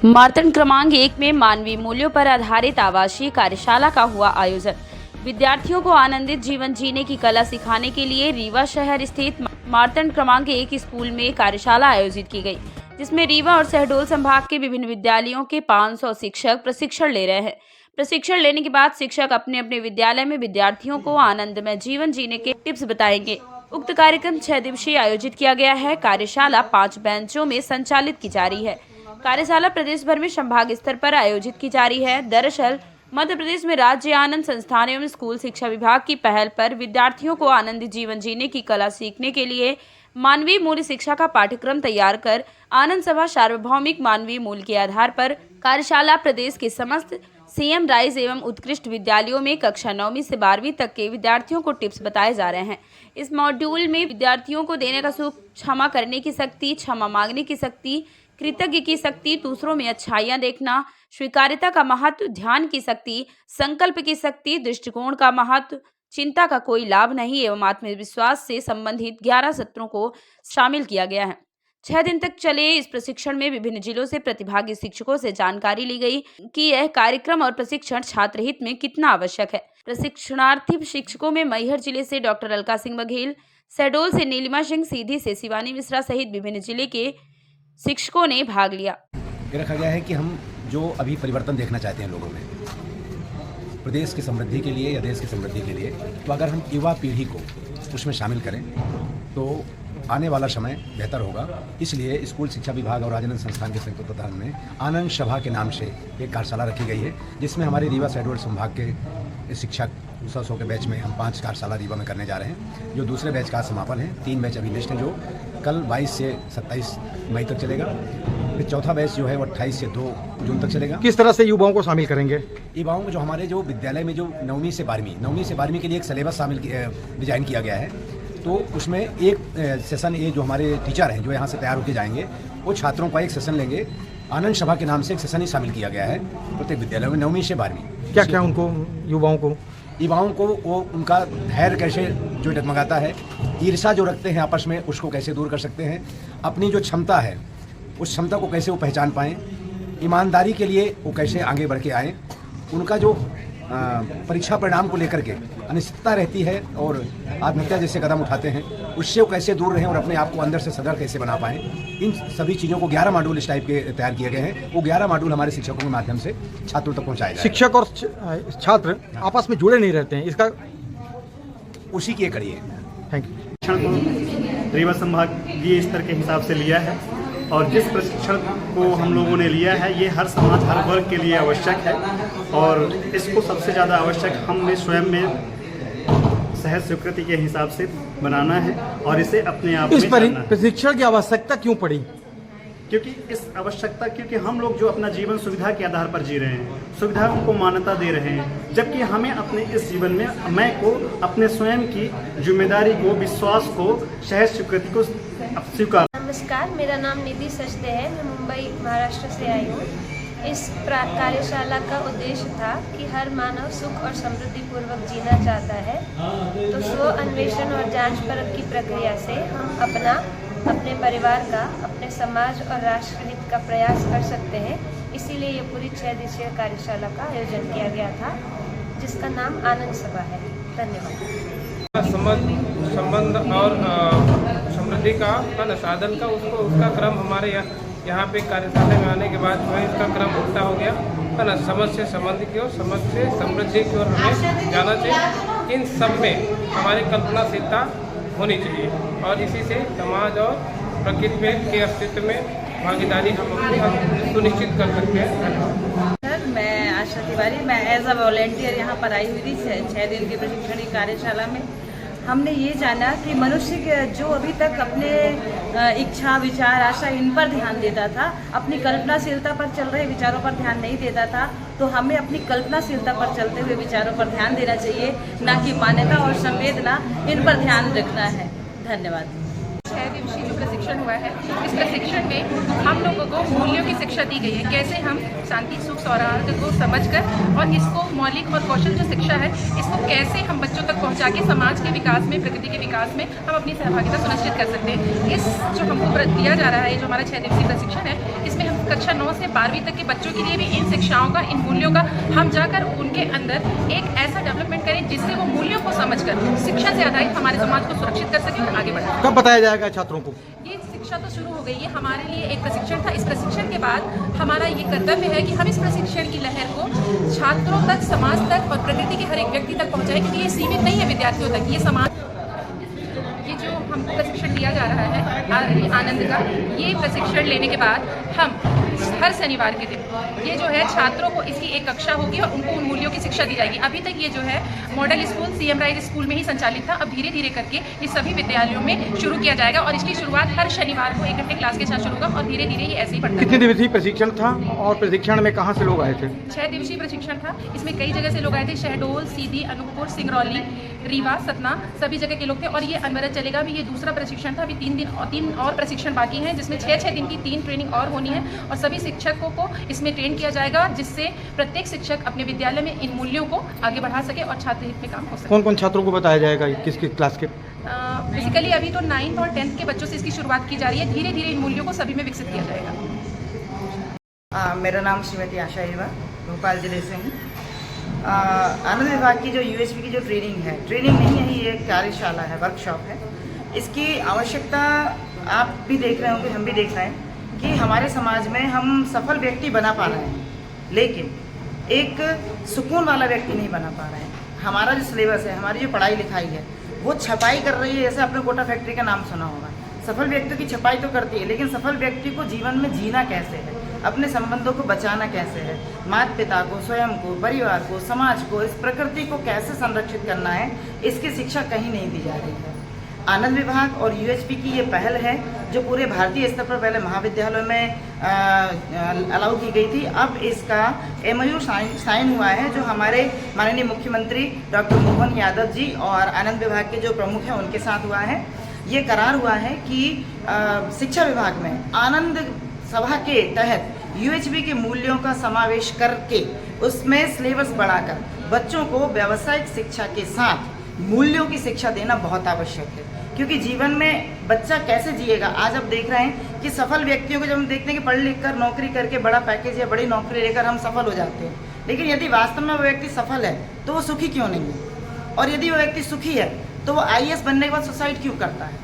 मार्तंड क्रमांक 1 में मानवीय मूल्यों पर आधारित आवासीय कार्यशाला का हुआ आयोजन। विद्यार्थियों को आनंदित जीवन जीने की कला सिखाने के लिए रीवा शहर स्थित मार्तंड क्रमांक 1 स्कूल में कार्यशाला आयोजित की गई, जिसमें रीवा और शहडोल संभाग के विभिन्न विद्यालयों के 500 शिक्षक प्रशिक्षण ले रहे हैं। प्रशिक्षण लेने के बाद शिक्षक अपने अपने विद्यालय में विद्यार्थियों को आनंदमय जीवन जीने के टिप्स बताएंगे। उक्त कार्यक्रम 6 दिवसीय आयोजित किया गया है। कार्यशाला 5 बेंचों में संचालित की जा रही है। कार्यशाला प्रदेश भर में संभाग स्तर पर आयोजित की जा रही है। दरअसल मध्य प्रदेश में राज्य आनंद संस्थान एवं स्कूल शिक्षा विभाग की पहल पर विद्यार्थियों को आनंदित जीवन जीने की कला सीखने के लिए मानवीय मूल्य शिक्षा का पाठ्यक्रम तैयार कर आनंद सभा सार्वभौमिक मानवीय मूल्य के आधार पर कार्यशाला प्रदेश के समस्त सीएम राइज एवं उत्कृष्ट विद्यालयों में कक्षा 9वीं से 12वीं तक के विद्यार्थियों को टिप्स बताए जा रहे हैं। इस मॉड्यूल में विद्यार्थियों को देने का सुख, क्षमा करने की शक्ति, क्षमा मांगने की शक्ति, कृतज्ञ की शक्ति, दूसरों में अच्छाइयाँ देखना, स्वीकार्यता का महत्व, ध्यान की शक्ति, संकल्प की शक्ति, दृष्टिकोण का महत्व, चिंता का कोई लाभ नहीं एवं आत्मविश्वास से संबंधित 11 सत्रों को शामिल किया गया है। 6 दिन तक चले इस प्रशिक्षण में विभिन्न जिलों से प्रतिभागी शिक्षकों से जानकारी ली गई कि यह कार्यक्रम और प्रशिक्षण छात्र हित में कितना आवश्यक है। प्रशिक्षणार्थी शिक्षकों में मैहर जिले से डॉक्टर अलका सिंह बघेल, शहडोल से नीलिमा सिंह, सीधी से शिवानी मिश्रा सहित विभिन्न जिले के शिक्षकों ने भाग लिया। रखा गया है कि हम जो अभी परिवर्तन देखना चाहते हैं लोगों में, प्रदेश की समृद्धि के लिए या देश की समृद्धि के लिए, तो अगर हम युवा पीढ़ी को उसमें शामिल करें तो आने वाला समय बेहतर होगा। इसलिए स्कूल शिक्षा विभाग और राजानंद संस्थान के संयुक्त तत्वाधान में आनंद सभा के नाम से एक कार्यशाला रखी गई है, जिसमें हमारे रीवा शहडोल संभाग के शिक्षक 100 के बैच में हम 5 कार्यशाला रीवा में करने जा रहे हैं। जो दूसरे बैच का समापन है, 3 बैच अभी लिस्ट है, जो कल 22 से 27 मई तक चलेगा। फिर चौथा बैच जो है वो 28 से 2 जून तक चलेगा। किस तरह से युवाओं को शामिल करेंगे? युवाओं को जो हमारे जो विद्यालय में जो 9वीं से 12वीं के लिए एक सिलेबस डिजाइन किया गया है, तो उसमें एक सेशन ये जो हमारे टीचर हैं जो यहाँ से तैयार होकर जाएंगे, वो छात्रों का एक सेशन लेंगे। आनंद सभा के नाम से एक सेशन ही शामिल किया गया है प्रत्येक विद्यालय में 9वीं से 12वीं। क्या क्या उनको युवाओं को वो उनका धैर्य कैसे जो डगमगाता है, ईर्ष्या जो रखते हैं आपस में, उसको कैसे दूर कर सकते हैं, अपनी जो क्षमता है उस क्षमता को कैसे वो पहचान पाएँ, ईमानदारी के लिए वो कैसे आगे बढ़ के आएँ, उनका जो परीक्षा परिणाम को लेकर के अनिश्चितता रहती है और आत्महत्या जैसे कदम उठाते हैं, उससे वो कैसे दूर रहें और अपने आप को अंदर से सदृढ़ कैसे बना पाएँ, इन सभी चीज़ों को 11 मॉड्यूल इस टाइप के तैयार किए गए हैं। वो 11 मॉड्यूल हमारे शिक्षकों के माध्यम से छात्रों तक पहुँचाए जाए। शिक्षक और छात्र आपस में जुड़े नहीं रहते हैं, इसका उसी की कड़ी है। Thank you. प्रशिक्षण को रीवा संभागीय स्तर के हिसाब से लिया है और जिस प्रशिक्षण को हम लोगों ने लिया है ये हर समाज हर वर्ग के लिए आवश्यक है और इसको सबसे ज़्यादा आवश्यक हमने स्वयं में सहज स्वीकृति के हिसाब से बनाना है और इसे अपने आप इस में प्रशिक्षण की आवश्यकता क्यों पड़ी? क्योंकि हम लोग जो अपना जीवन सुविधा के आधार पर जी रहे हैं, सुविधाओं को मान्यता दे रहे हैं, जबकि हमें अपने इस जीवन में मैं को अपने स्वयं की जिम्मेदारी को, विश्वास को, सहज स्वीकृति को स्वीकार। नमस्कार, मेरा नाम निधि सचदे है। मैं मुंबई महाराष्ट्र से आई हूँ। इस कार्यशाला का उद्देश्य था कि हर मानव सुख और समृद्धि पूर्वक जीना चाहता है, तो स्व अन्वेषण और जांच परख की प्रक्रिया से हम अपने परिवार का, अपने समाज और राष्ट्र हित का प्रयास कर सकते हैं। इसीलिए ये पूरी 6 दिवसीय कार्यशाला का आयोजन किया गया था, जिसका नाम आनंद सभा है। धन्यवाद। संबंध और समृद्धि का साधन का उसका क्रम हमारे यहाँ पे कार्यशाला में आने के बाद जो है इसका क्रम उल्टा हो गया है ना। समझ से संबंध की ओर, समझ से समृद्धि की ओर हमें जाना चाहिए। इन सब में हमारी कल्पनाशीलता होनी चाहिए और इसी से समाज और प्रकृति में के अस्तित्व में भागीदारी हम सुनिश्चित कर सकते हैं। सर, मैं आशा तिवारी, मैं एज अ वॉलेंटियर यहाँ पर आई हुई थी 6 दिन की प्रशिक्षण कार्यशाला में। हमने ये जाना कि मनुष्य के जो अभी तक अपने इच्छा, विचार, आशा इन पर ध्यान देता था, अपनी कल्पनाशीलता पर चल रहे विचारों पर ध्यान नहीं देता था, तो हमें अपनी कल्पनाशीलता पर चलते हुए विचारों पर ध्यान देना चाहिए, ना कि मान्यता और संवेदना इन पर ध्यान रखना है। धन्यवाद। 6 दिवसीय जो प्रशिक्षण हुआ है, इस प्रशिक्षण में हम लोगों को मूल्यों की शिक्षा दी गई है। कैसे हम शांति, सुख, सौहार्द को समझकर और इसको मौलिक और कौशल जो शिक्षा है, इसको कैसे हम बच्चों तक पहुंचा के समाज के विकास में, प्रकृति के विकास में हम अपनी सहभागिता सुनिश्चित कर सकते हैं। इस जो हमको दिया जा रहा है, जो हमारा 6 दिवसीय प्रशिक्षण है, इसमें हम कक्षा 9 से 12वीं तक के बच्चों के लिए भी इन शिक्षाओं का, इन मूल्यों का हम जाकर उनके अंदर एक ऐसा डेवलपमेंट करें जिससे वो मूल्यों को समझकर शिक्षा से आधारित हमारे समाज को सुरक्षित कर सकें और आगे बढ़ें। कब बताया जाएगा छात्रों को? ये शिक्षा तो शुरू हो गई है। हमारे लिए एक प्रशिक्षण था। इस प्रशिक्षण के बाद हमारा ये कर्तव्य है कि हम इस प्रशिक्षण की लहर को छात्रों तक, समाज तक और प्रकृति के हर एक व्यक्ति तक पहुंचाएं, क्योंकि ये सीमित नहीं है विद्यार्थियों तक। ये समाज, ये जो हमको प्रशिक्षण दिया जा रहा है आनंद का, ये प्रशिक्षण लेने के बाद हम हर शनिवार के दिन ये जो है छात्रों को इसकी एक कक्षा होगी और उनको उन मूल्यों की शिक्षा दी जाएगी। अभी तक ये जो है model school, CM rise school में ही संचालित था। अब धीरे धीरे करके ये सभी विद्यालयों में शुरू किया जाएगा और इसकी शुरुआत हर शनिवार को 1 घंटे क्लास के साथ शुरू होगा और धीरे धीरे ये ऐसे ही बढ़ता है। कितने दिवसीय प्रशिक्षण था और प्रशिक्षण में कहाँ से लोग आए थे? 6 दिवसीय प्रशिक्षण था। इसमें कई जगह से लोग आए थे। शहडोल, सीधी, अनूपपुर, सिंगरौली, रीवा, सतना, सभी जगह के लोग थे और ये अनवरत चलेगा भी। ये दूसरा प्रशिक्षण था। अभी 3 और प्रशिक्षण बाकी हैं, जिसमें 6 दिन की 3 ट्रेनिंग और होनी है और सभी शिक्षकों को इसमें ट्रेन किया जाएगा, जिससे प्रत्येक शिक्षक अपने विद्यालय में इन मूल्यों को आगे बढ़ा सके और छात्र हित में काम हो सके। कौन कौन छात्रों को बताया जाएगा, किस किस क्लास के? बेसिकली अभी तो 9th और 10th के बच्चों से इसकी शुरुआत की जा रही है। धीरे धीरे इन मूल्यों को सभी में विकसित किया जाएगा। मेरा नाम श्रीमती आशा हिवा, भोपाल जिले से हूँ। आनंद विभाग की जो UHP की जो ट्रेनिंग नहीं है, ये एक कार्यशाला है, वर्कशॉप है। इसकी आवश्यकता आप भी देख रहे होंगे, हम भी देख रहे हैं कि हमारे समाज में हम सफल व्यक्ति बना पा रहे हैं, लेकिन एक सुकून वाला व्यक्ति नहीं बना पा रहे हैं। हमारा जो सिलेबस है, हमारी जो पढ़ाई लिखाई है, वो छपाई कर रही है। जैसे आपने कोटा फैक्ट्री का नाम सुना होगा। सफल व्यक्ति की छपाई तो करती है, लेकिन सफल व्यक्ति को जीवन में जीना कैसे है, अपने संबंधों को बचाना कैसे है, माता पिता को, स्वयं को, परिवार को, समाज को, इस प्रकृति को कैसे संरक्षित करना है, इसकी शिक्षा कहीं नहीं दी जा रही है। आनंद विभाग और UHP की ये पहल है, जो पूरे भारतीय स्तर पर पहले महाविद्यालयों में अलाउ की गई थी। अब इसका MOU साइन हुआ है, जो हमारे माननीय मुख्यमंत्री डॉक्टर मोहन यादव जी और आनंद विभाग के जो प्रमुख हैं उनके साथ हुआ है। ये करार हुआ है कि शिक्षा विभाग में आनंद सभा के तहत UHP के मूल्यों का समावेश करके उसमें सिलेबस बढ़ाकर बच्चों को व्यावसायिक शिक्षा के साथ मूल्यों की शिक्षा देना बहुत आवश्यक है। क्योंकि जीवन में बच्चा कैसे जिएगा, आज आप देख रहे हैं कि सफल व्यक्तियों को जब हम देखते हैं कि पढ़ लिख कर नौकरी करके बड़ा पैकेज या बड़ी नौकरी लेकर हम सफल हो जाते हैं, लेकिन यदि वास्तव में वो व्यक्ति सफल है तो वो सुखी क्यों नहीं है? और यदि वो व्यक्ति सुखी है तो वो IAS बनने के बाद सुसाइड क्यों करता है?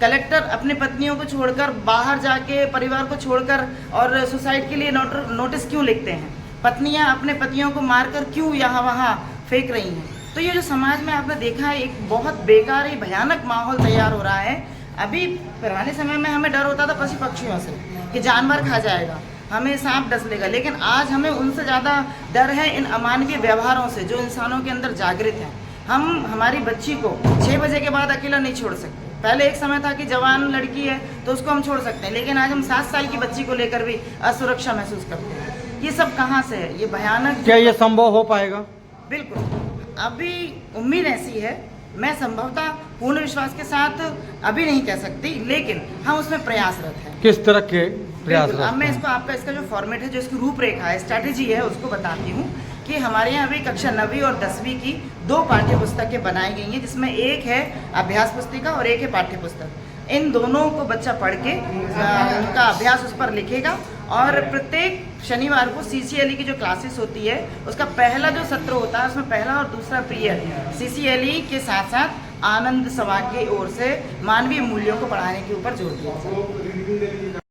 कलेक्टर अपनी पत्नियों को छोड़कर बाहर जाके, परिवार को छोड़कर और सुसाइड के लिए नोटिस क्यों लिखते हैं? पत्नियां अपने पतियों को मारकर क्यों यहाँ वहाँ फेंक रही हैं? तो ये जो समाज में आपने देखा है, एक बहुत बेकार ही भयानक माहौल तैयार हो रहा है। अभी पुराने समय में हमें डर होता था पशु पक्षियों से कि जानवर खा जाएगा, हमें सांप डस लेगा, लेकिन आज हमें उनसे ज़्यादा डर है इन अमानवीय व्यवहारों से जो इंसानों के अंदर जागृत हैं। हम हमारी बच्ची को 6 बजे के बाद अकेला नहीं छोड़ सकते। पहले एक समय था कि जवान लड़की है तो उसको हम छोड़ सकते हैं, लेकिन आज हम 7 साल की बच्ची को लेकर भी असुरक्षा महसूस करते हैं। ये सब कहाँ से है? ये भयानक। क्या ये संभव हो पाएगा? बिल्कुल, अभी उम्मीद ऐसी है। मैं संभवतः पूर्ण विश्वास के साथ अभी नहीं कह सकती, लेकिन हम उसमें प्रयासरत हैं। किस तरह के प्रयास? अब मैं इसको आपका इसका जो फॉर्मेट है, जो इसकी रूपरेखा है, स्ट्रैटेजी है, उसको बताती हूँ कि हमारे यहाँ अभी कक्षा 9वीं और 10वीं की 2 पाठ्य पुस्तकें बनाई गई हैं, जिसमें एक है अभ्यास पुस्तिका और एक है पाठ्य पुस्तक। इन दोनों को बच्चा पढ़ के उनका अभ्यास उस पर लिखेगा और प्रत्येक शनिवार को CCLE की जो क्लासेस होती है, उसका पहला जो सत्र होता है, उसमें पहला और दूसरा पीरियड CCLE के साथ साथ आनंद सभा की ओर से मानवीय मूल्यों को पढ़ाने के ऊपर जोर दिया जाए।